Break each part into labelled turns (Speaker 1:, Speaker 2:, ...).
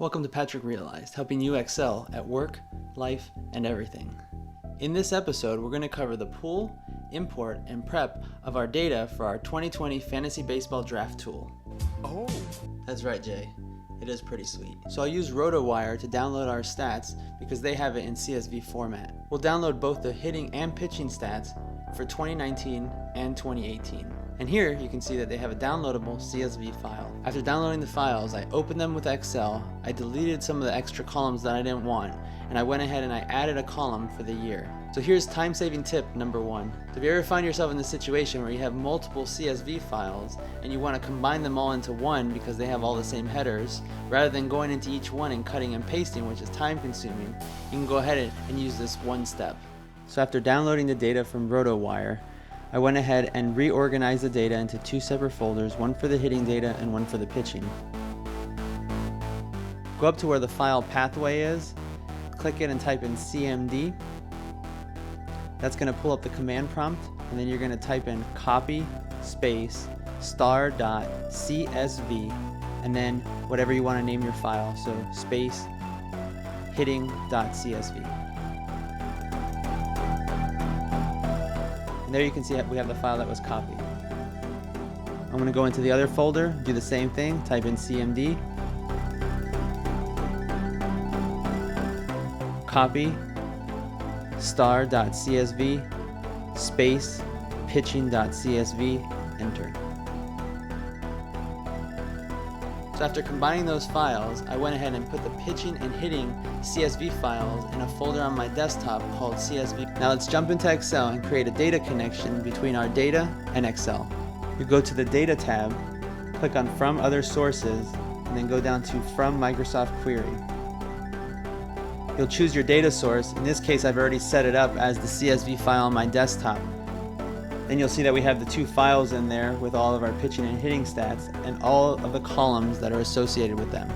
Speaker 1: Welcome to Patrick Realized, helping you excel at work, life, and everything. In this episode, we're going to cover the pull, import, and prep of our data for our 2020 Fantasy Baseball Draft tool.
Speaker 2: Oh.
Speaker 1: That's right, Jay. It is pretty sweet. So I'll use RotoWire to download our stats because they have it in CSV format. We'll download both the hitting and pitching stats for 2019 and 2018. And here you can see that they have a downloadable CSV file. After downloading the files, I opened them with Excel, I deleted some of the extra columns that I didn't want, and I went ahead and I added a column for the year. So here's time-saving tip number 1. If you ever find yourself in this situation where you have multiple CSV files and you want to combine them all into one because they have all the same headers, rather than going into each one and cutting and pasting, which is time-consuming, you can go ahead and use this one step. So after downloading the data from RotoWire, I went ahead and reorganized the data into 2 separate folders, one for the hitting data and one for the pitching. Go up to where the file pathway is, click it and type in CMD. That's going to pull up the command prompt, and then you're going to type in copy space star.csv and then whatever you want to name your file, so space hitting.csv. And there you can see we have the file that was copied. I'm going to go into the other folder, do the same thing, type in CMD, copy star.csv space pitching.csv, enter. So after combining those files, I went ahead and put the pitching and hitting CSV files in a folder on my desktop called CSV. Now let's jump into Excel and create a data connection between our data and Excel. You go to the Data tab, click on From Other Sources, and then go down to From Microsoft Query. You'll choose your data source. In this case, I've already set it up as the CSV file on my desktop. Then you'll see that we have the 2 files in there with all of our pitching and hitting stats and all of the columns that are associated with them.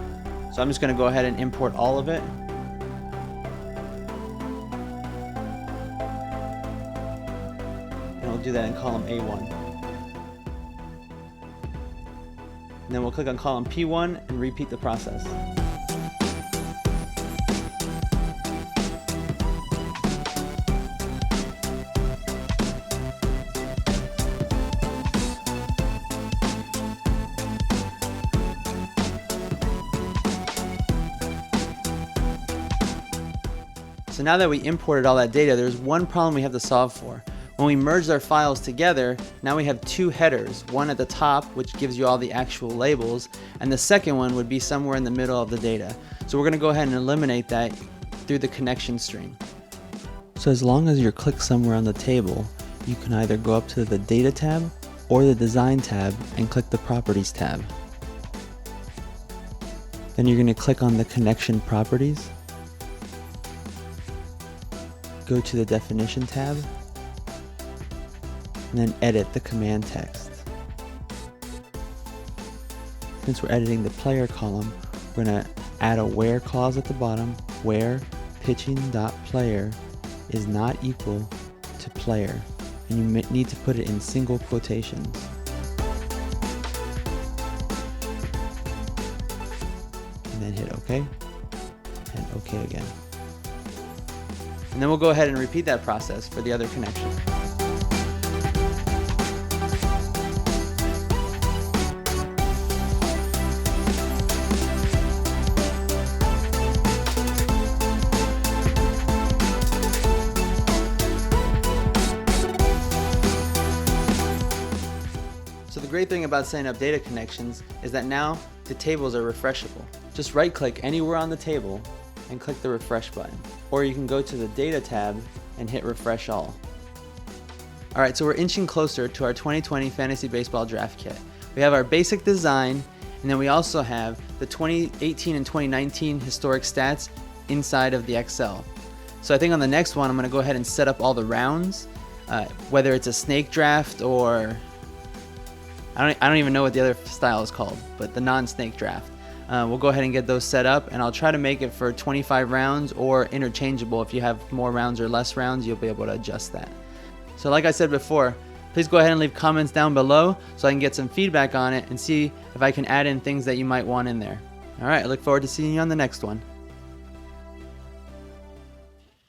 Speaker 1: So I'm just going to go ahead and import all of it. And we'll do that in column A1. And then we'll click on column P1 and repeat the process. So now that we imported all that data, there's one problem we have to solve for. When we merged our files together, now we have 2 headers, one at the top, which gives you all the actual labels, and the second one would be somewhere in the middle of the data. So we're going to go ahead and eliminate that through the connection string. So as long as you're clicked somewhere on the table, you can either go up to the Data tab or the Design tab and click the Properties tab. Then you're going to click on the Connection Properties. Go to the Definition tab, and then edit the command text. Since we're editing the player column, we're going to add a where clause at the bottom, where pitching.player is not equal to player, and you need to put it in single quotations. And then hit OK, and OK again. And then we'll go ahead and repeat that process for the other connection. So the great thing about setting up data connections is that now the tables are refreshable. Just right-click anywhere on the table and click the refresh button. Or you can go to the Data tab and hit Refresh All. Alright, so we're inching closer to our 2020 Fantasy Baseball Draft Kit. We have our basic design, and then we also have the 2018 and 2019 historic stats inside of the Excel. So I think on the next one, I'm going to go ahead and set up all the rounds, whether it's a snake draft or I don't even know what the other style is called, but the non-snake draft. We'll go ahead and get those set up, and I'll try to make it for 25 rounds or interchangeable. If you have more rounds or less rounds, you'll be able to adjust that. So like I said before, please go ahead and leave comments down below so I can get some feedback on it and see if I can add in things that you might want in there. Alright, I look forward to seeing you on the next one.